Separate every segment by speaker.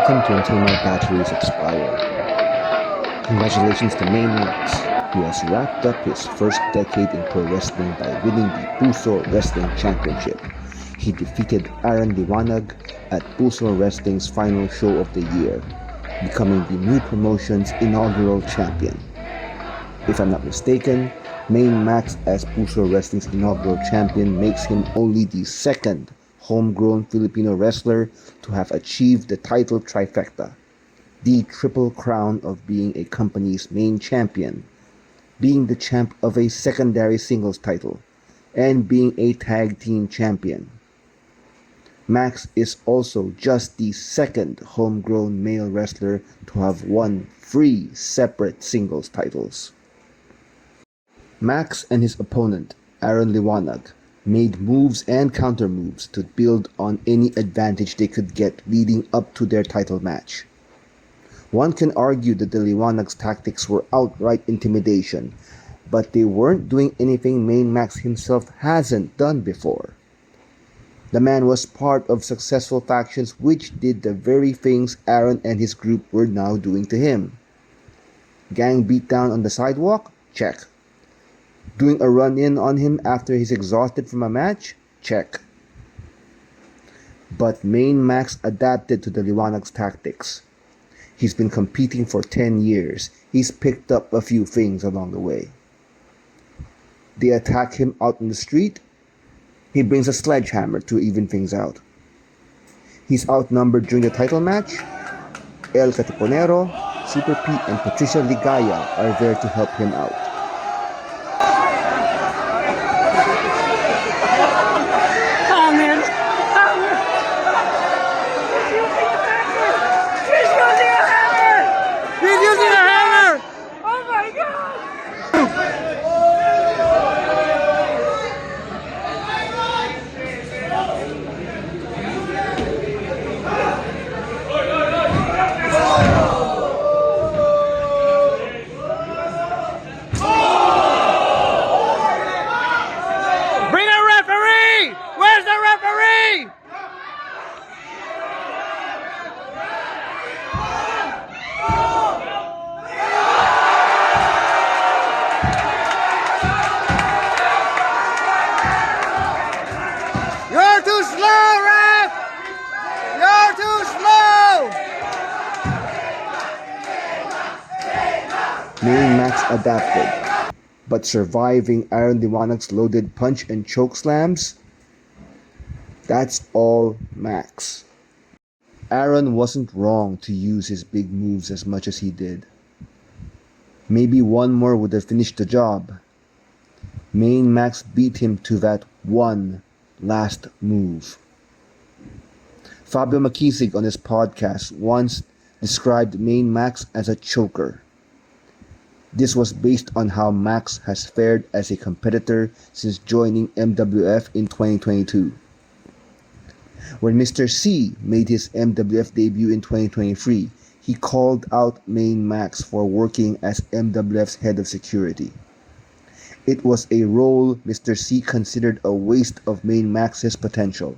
Speaker 1: welcome to Until My Batteries Expire. Congratulations to Main Maxx, who has wrapped up his first decade in pro wrestling by winning the Puso Wrestling Championship. He defeated Aaron Liwanag at Puso Wrestling's final show of the year, becoming the new promotion's inaugural champion. If I'm not mistaken, Main Maxx as Puso Wrestling's inaugural champion makes him only the second homegrown Filipino wrestler to have achieved the title trifecta, the triple crown of being a company's main champion, being the champ of a secondary singles title, and being a tag team champion. Max is also just the second homegrown male wrestler to have won 3 separate singles titles. Max and his opponent, Aaron Liwanag, made moves and counter moves to build on any advantage they could get leading up to their title match. One can argue that the Liwanag's tactics were outright intimidation, but they weren't doing anything Main Maxx himself hasn't done before. The man was part of successful factions which did the very things Aaron and his group were now doing to him. Gang beatdown on the sidewalk? Check. Doing a run-in on him after he's exhausted from a match? Check. But Main Maxx adapted to the Liwanag's tactics. He's been competing for 10 years. He's picked up a few things along the way. They attack him out in the street. He brings a sledgehammer to even things out. He's outnumbered during the title match. El Catiponero, Super P, and Patricia Ligaya are there to help him out. Main Maxx adapted, but surviving Aaron Liwanag's loaded punch and choke slams? That's all Max. Aaron wasn't wrong to use his big moves as much as he did. Maybe one more would have finished the job. Main Maxx beat him to that one last move. Fabio Makisig on his podcast once described Main Maxx as a choker. This was based on how Max has fared as a competitor since joining MWF in 2022. When Mr. C made his MWF debut in 2023, he called out Main Maxx for working as MWF's head of security. It was a role Mr. C considered a waste of Main Maxx's potential.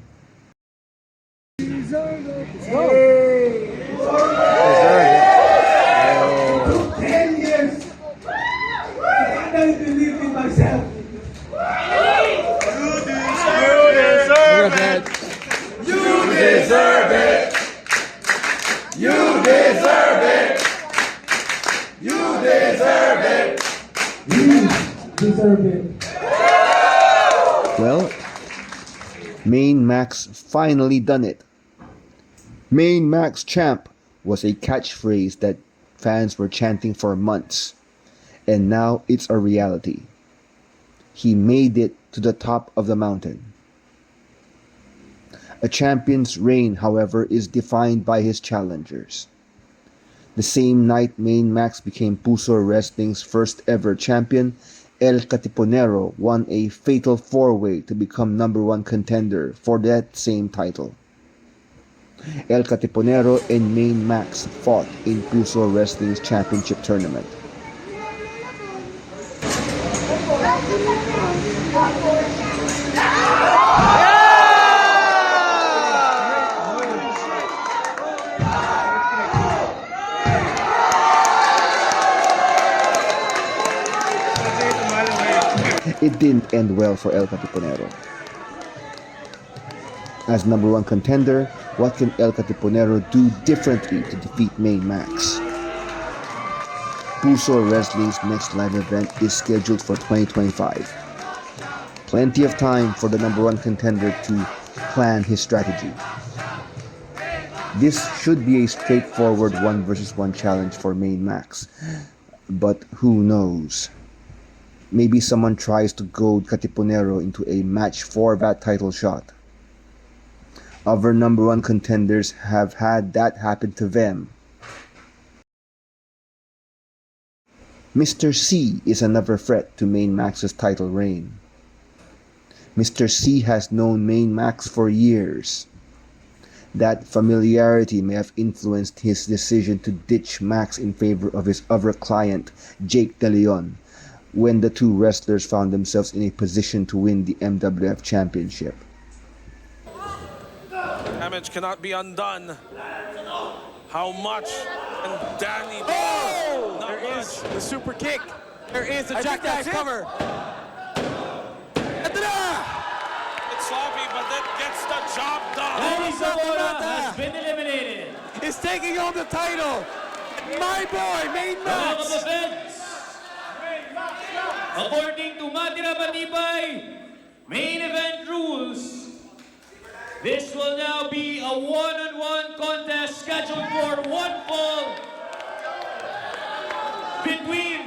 Speaker 2: I believe in myself. You deserve it. You deserve it. You deserve it. You deserve it.
Speaker 1: Well, Main Maxx finally done it. Main Maxx Champ was a catchphrase that fans were chanting for months. And now it's a reality. He made it to the top of the mountain. A champion's reign, however, is defined by his challengers. The same night Main Maxx became Puso Wrestling's first ever champion, El Catiponero won a fatal 4-way to become #1 contender for that same title. El Catiponero and Main Maxx fought in Puso Wrestling's championship tournament. It didn't end well for El Catiponero. As number one contender, what can El Catiponero do differently to defeat Main Maxx? Puso Wrestling's next live event is scheduled for 2025. Plenty of time for the number one contender to plan his strategy. This should be a straightforward 1 versus 1 challenge for Main Maxx, but who knows? Maybe someone tries to goad Catiponero into a match for that title shot. Other number one contenders have had that happen to them. Mr. C is another threat to Main Maxx's title reign. Mr. C has known Main Maxx for years. That familiarity may have influenced his decision to ditch Max in favor of his other client, Jake De Leon, when the two wrestlers found themselves in a position to win the MWF Championship.
Speaker 3: Damage cannot be undone. How much? And Danny.
Speaker 2: Oh!
Speaker 3: Not
Speaker 2: There
Speaker 3: much.
Speaker 2: is the super kick. There is the jackknife cover.
Speaker 3: It's sloppy, but that gets the job done.
Speaker 4: Danny Zamora has been eliminated.
Speaker 2: Is taking on the title. My boy, Main
Speaker 4: Round of
Speaker 2: Maxx.
Speaker 4: offense. According to Matira Batibay, main event rules, this will now be a one-on-one contest scheduled for one fall between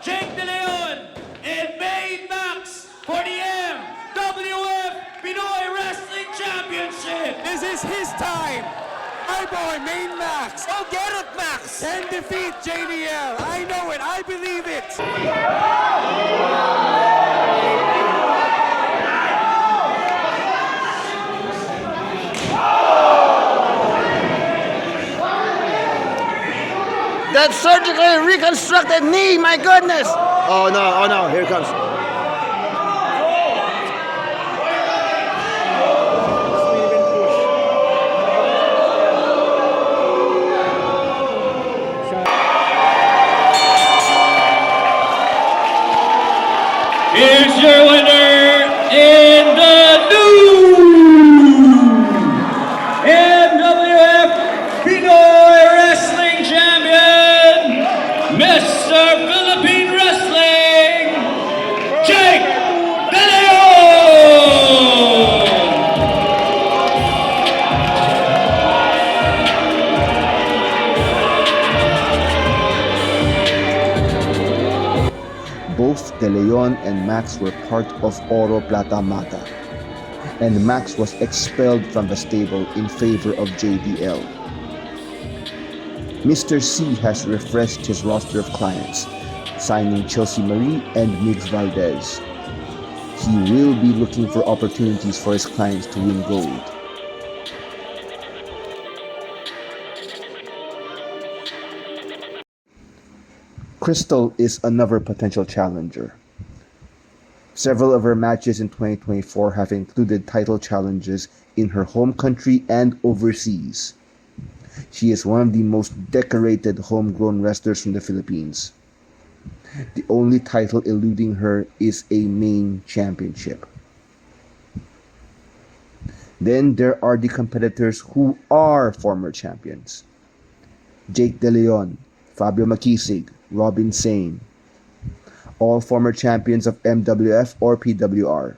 Speaker 4: Jake De Leon and Main Maxx for the MWF Pinoy Wrestling Championship.
Speaker 2: This is his time. My boy, Main Maxx.
Speaker 3: Go get it, Max!
Speaker 2: Can defeat JDL. I know it. I believe it.
Speaker 1: That surgically reconstructed knee, my goodness! Oh no, here it comes.
Speaker 4: Here's your winner in the new MWF Pinoy Wrestling Champion, Mr. Philippine Wrestling, Jake De Leon!
Speaker 1: Both De Leon and Max were part of Oro Plata Mata, and Max was expelled from the stable in favor of JDL. Mr. C has refreshed his roster of clients, signing Chelsea Marie and Mix Valdez. He will be looking for opportunities for his clients to win gold. Crystal is another potential challenger. Several of her matches in 2024 have included title challenges in her home country and overseas. She is one of the most decorated homegrown wrestlers from the Philippines. The only title eluding her is a main championship. Then there are the competitors who are former champions. Jake De Leon, Fabio Makisig, Robin Sane, all former champions of MWF or PWR.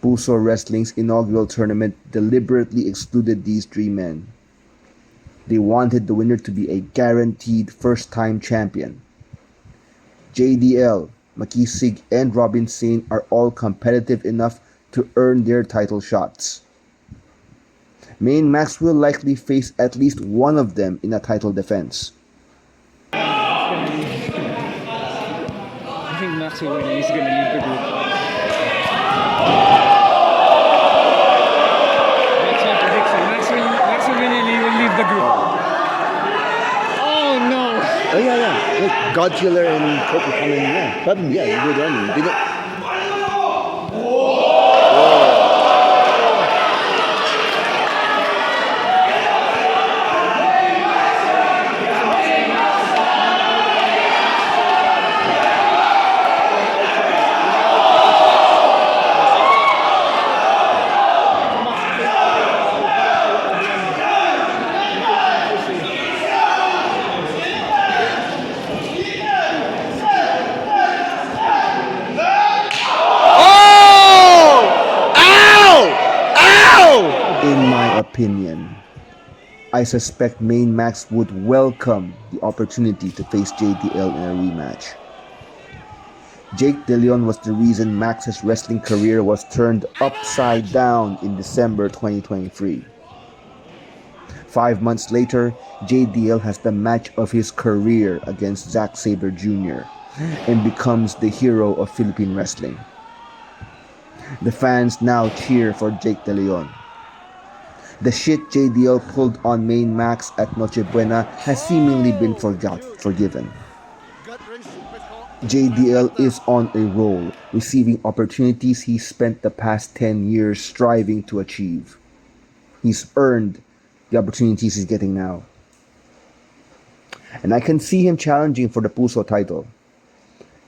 Speaker 1: Puso Wrestling's inaugural tournament deliberately excluded these three men. They wanted the winner to be a guaranteed first-time champion. JDL, Makisig, and Robin Sane are all competitive enough to earn their title shots. Main Maxx will likely face at least one of them in a title defense.
Speaker 5: I think Max will win and he's gonna leave the group. That's my prediction. Max will win and he will leave the group. Oh no!
Speaker 1: Oh yeah. Like Godzilla and Coco coming, yeah. Probably, yeah, good running. They don't... my opinion, I suspect Main Maxx would welcome the opportunity to face JDL in a rematch. Jake De Leon was the reason Max's wrestling career was turned upside down in December 2023. 5 months later, JDL has the match of his career against Zack Sabre Jr. and becomes the hero of Philippine wrestling. The fans now cheer for Jake De Leon. The shit JDL pulled on Main Maxx at Noche Buena has seemingly been forgiven. JDL is on a roll, receiving opportunities he spent the past 10 years striving to achieve. He's earned the opportunities he's getting now. And I can see him challenging for the Puso title,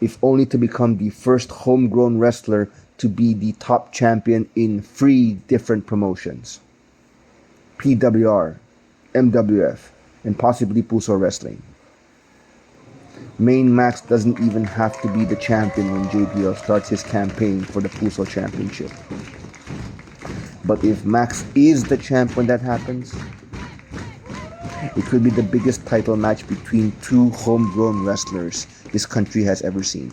Speaker 1: if only to become the first homegrown wrestler to be the top champion in 3 different promotions: PWR, MWF, and possibly Puso Wrestling. Main Maxx doesn't even have to be the champion when JDL starts his campaign for the Puso Championship. But if Max is the champ when that happens, it could be the biggest title match between 2 homegrown wrestlers this country has ever seen.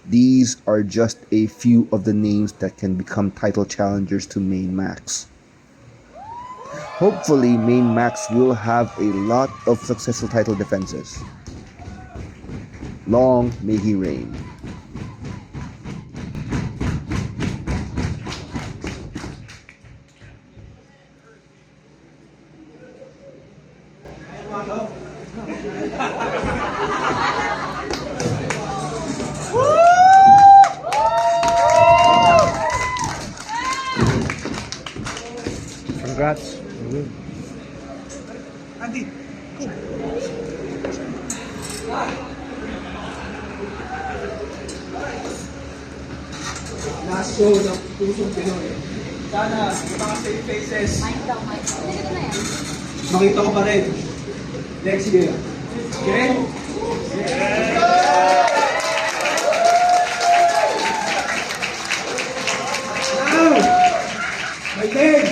Speaker 1: These are just a few of the names that can become title challengers to Main Maxx. Hopefully, Main Maxx will have a lot of successful title defenses. Long may he reign.
Speaker 5: Congrats.
Speaker 6: Last show ng Pusong Pinoy. Sana yung mga safe faces, makita ko pa rin next year. Okay? Now, my name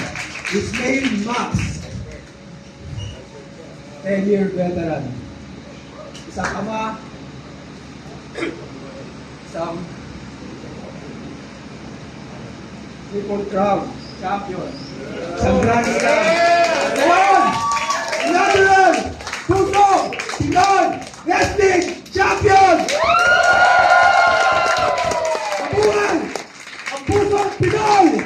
Speaker 6: is Main Maxx. 10-year veteran. Isang ama, isang Triple Crown Champion. Isang Grand Slam. One! Another one! Puso! Pinoy! Wrestling Champion! Mabuhay! Ang Pusong Pinoy!